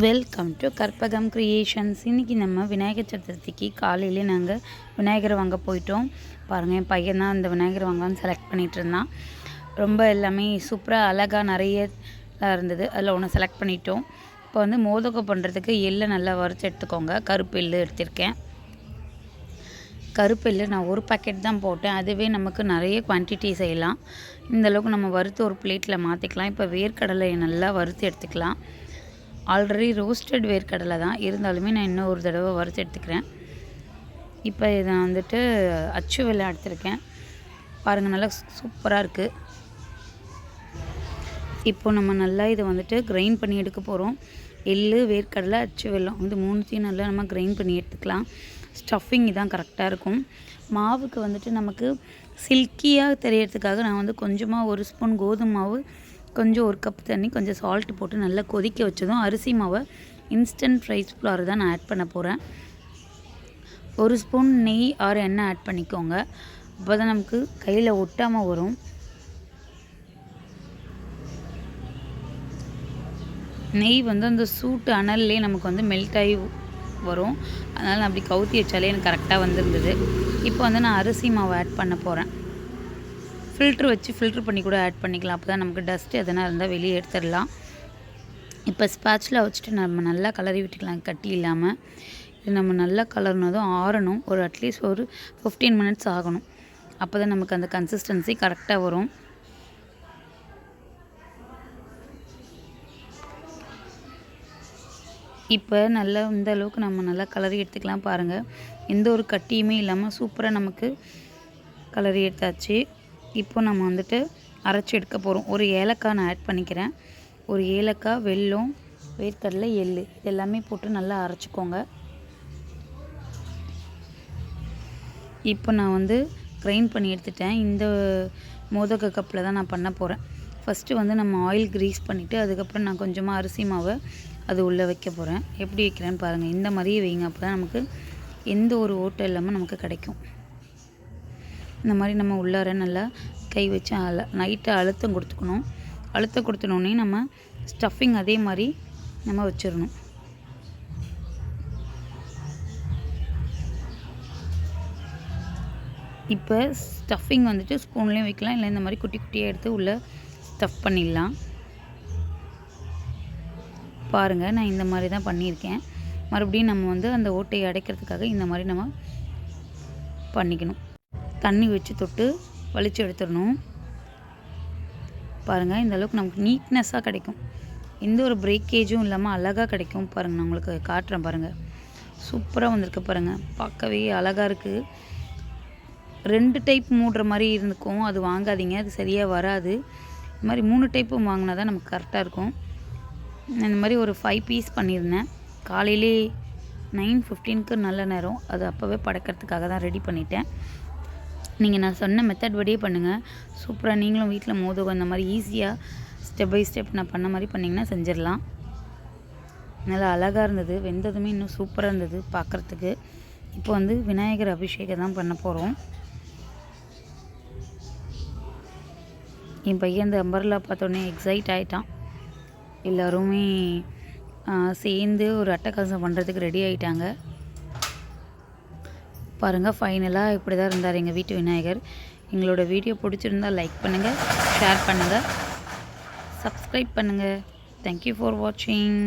Welcome to Karpagam creations. இன்றைக்கி நம்ம விநாயகர் சதுர்த்திக்கு காலையிலே நாங்கள் விநாயகரை வாங்க போயிட்டோம். பாருங்கள், என் பையன் தான் அந்த விநாயகர் வாங்கலான்னு செலக்ட் பண்ணிகிட்டு இருந்தான். ரொம்ப எல்லாமே சூப்பராக அழகாக நிறைய இருந்தது. அதில் ஒன்று செலக்ட் பண்ணிட்டோம். இப்போ வந்து மோதகம் பண்ணுறதுக்கு எள்ளை நல்லா வறுத்து எடுத்துக்கோங்க. கருப்பு எள்ளு எடுத்திருக்கேன். கருப்பு எள்ளு நான் ஒரு பேக்கெட் தான் போட்டேன். அதுவே நமக்கு நிறைய குவான்டிட்டி செய்யலாம். இந்தளவுக்கு நம்ம வறுத்து ஒரு பிளேட்டில் மாற்றிக்கலாம். இப்போ வேர்க்கடலை நல்லா வறுத்து எடுத்துக்கலாம். ஆல்ரெடி ரோஸ்டட் வேர்க்கடலை தான் இருந்தாலுமே நான் இன்னும் ஒரு தடவை வறுத்து எடுத்துக்கிறேன். இப்போ இதை வந்துட்டு அச்சு வெல்லம் எடுத்துருக்கேன். பாருங்கள், நல்லா சூப்பராக இருக்குது. இப்போ நம்ம நல்லா இதை வந்துட்டு கிரைண்ட் பண்ணி எடுக்க போகிறோம். எள்ளு, வேர்க்கடலை, அச்சு வெல்லம் இது மூணுத்தையும் நல்லா நம்ம கிரைண்ட் பண்ணி எடுத்துக்கலாம். ஸ்டஃபிங் இதான் கரெக்டாக இருக்கும். மாவுக்கு வந்துட்டு நமக்கு சில்கியாக தெரியறதுக்காக நான் வந்து கொஞ்சமாக ஒரு ஸ்பூன் கோதுமை மாவு, கொஞ்சம் ஒரு கப் தண்ணி, கொஞ்சம் சால்ட்டு போட்டு நல்லா கொதிக்க வச்சதும் அரிசி மாவை இன்ஸ்டன்ட் ரைஸ் ஃப்ளார் தான் நான் ஆட் பண்ண போகிறேன். ஒரு ஸ்பூன் நெய் ஆர் எண்ணெய் ஆட் பண்ணிக்கோங்க. அப்போ தான் நமக்கு கையில் ஒட்டாமல் வரும். நெய் வந்து அந்த சூட்டு அனல்லே நமக்கு வந்து மெல்ட் ஆகி வரும். அதனால் நான் அப்படி கவுத்தி வச்சாலே எனக்கு கரெக்டாக வந்துருந்தது. இப்போ வந்து நான் அரிசி மாவை ஆட் பண்ண போகிறேன். ஃபில்ட்ரு வச்சு ஃபில்ட்ரு பண்ணி கூட ஆட் பண்ணிக்கலாம். அப்போ தான் நமக்கு டஸ்ட்டு எதனா இருந்தால் வெளியே எடுத்துடலாம். இப்போ ஸ்பேட்சில் வச்சுட்டு நம்ம நல்லா கலரி விட்டுக்கலாம், கட்டி இல்லாமல். இது நம்ம நல்லா கலர்னதும் ஆறணும். ஒரு அட்லீஸ்ட் ஒரு 15 மினிட்ஸ் ஆகணும். அப்போ தான் நமக்கு அந்த கன்சிஸ்டன்சி கரெக்டாக வரும். இப்போ நல்லா இந்த அளவுக்கு நம்ம நல்லா கலரி எடுத்துக்கலாம். பாருங்கள், எந்த ஒரு கட்டியுமே இல்லாமல் சூப்பராக நமக்கு கலரி எடுத்தாச்சு. இப்போ நம்ம வந்துட்டு அரைச்சி எடுக்க போகிறோம். ஒரு ஏலக்காய் நான் ஆட் பண்ணிக்கிறேன். ஒரு ஏலக்காய், வெல்லம், வேர்க்கடலை, எள்ளு இது எல்லாமே போட்டு நல்லா அரைச்சிக்கோங்க. இப்போ நான் வந்து கிரைண்ட் பண்ணி எடுத்துட்டேன். இந்த மோதக கப்பில் தான் நான் பண்ண போகிறேன். ஃபஸ்ட்டு வந்து நம்ம ஆயில் க்ரீஸ் பண்ணிவிட்டு அதுக்கப்புறம் நான் கொஞ்சமாக அரிசி மாவை அது உள்ளே வைக்க போகிறேன். எப்படி வைக்கிறேன்னு பாருங்கள். இந்த மாதிரியே வைங்க. அப்போ தான் நமக்கு எந்த ஒரு ஓட்டை இல்லாமல் நமக்கு கிடைக்கும். இந்த மாதிரி நம்ம உள்ளார நல்லா கை வச்சு நைட்டாக அழுத்தம் கொடுத்துக்கணும். அழுத்தம் கொடுத்துனோடனே நம்ம ஸ்டஃபிங் அதே மாதிரி நம்ம வச்சிடணும். இப்போ ஸ்டஃபிங் வந்துட்டு ஸ்பூன்லேயும் வைக்கலாம், இல்லை இந்த மாதிரி குட்டி குட்டியாக எடுத்து உள்ளே ஸ்டஃப் பண்ணிடலாம். பாருங்கள், நான் இந்த மாதிரி தான் பண்ணியிருக்கேன். மறுபடியும் நம்ம வந்து அந்த ஓட்டையை அடைக்கிறதுக்காக இந்த மாதிரி நம்ம பண்ணிக்கணும். தண்ணி வச்சு தொட்டு வலிச்சு எடுத்துடணும். பாருங்கள், இந்த அளவுக்கு நமக்கு நீட்னஸாக கிடைக்கும். எந்த ஒரு பிரேக்கேஜும் இல்லாமல் அழகாக கிடைக்கும். பாருங்கள், நான் உங்களுக்கு காட்டுறேன். பாருங்கள், சூப்பராக வந்திருக்கு. பாருங்கள், பார்க்கவே அழகாக இருக்குது. 2 டைப் மூடுற மாதிரி இருந்துக்கும். அது வாங்காதீங்க, அது சரியாக வராது. இந்த மாதிரி 3 டைப்பும் வாங்கினா தான் நமக்கு கரெக்டாக இருக்கும். இந்த மாதிரி ஒரு 5 பீஸ் பண்ணியிருந்தேன். காலையிலே 9:15க்கு நல்ல நேரம். அது அப்போவே படைக்கிறதுக்காக தான் ரெடி பண்ணிட்டேன். நீங்கள் நான் சொன்ன மெத்தட் படியே பண்ணுங்கள். சூப்பராக நீங்களும் வீட்டில் மோதகம் இந்த மாதிரி ஈஸியாக ஸ்டெப் பை ஸ்டெப் நான் பண்ண மாதிரி பண்ணிங்கன்னா செஞ்சிடலாம். நல்லா அழகாக இருந்தது. வெந்ததுமே இன்னும் சூப்பராக இருந்தது பார்க்குறதுக்கு. இப்போ வந்து விநாயகர் அபிஷேகம் தான் பண்ண போகிறோம். என் பையன் அந்த அம்பர்லா பார்த்தோன்னே எக்ஸைட் ஆகிட்டான். எல்லோருமே சேர்ந்து ஒரு அட்டகாசம் பண்ணுறதுக்கு ரெடி ஆகிட்டாங்க. பாருங்கள், ஃபைனலாக இப்படி தான் இருந்தார் எங்கள் வீட்டு விநாயகர். எங்களோட வீடியோ பிடிச்சிருந்தால் லைக் பண்ணுங்கள், ஷேர் பண்ணுங்கள், சப்ஸ்கிரைப் பண்ணுங்கள். தேங்க்யூ ஃபார் வாட்சிங்.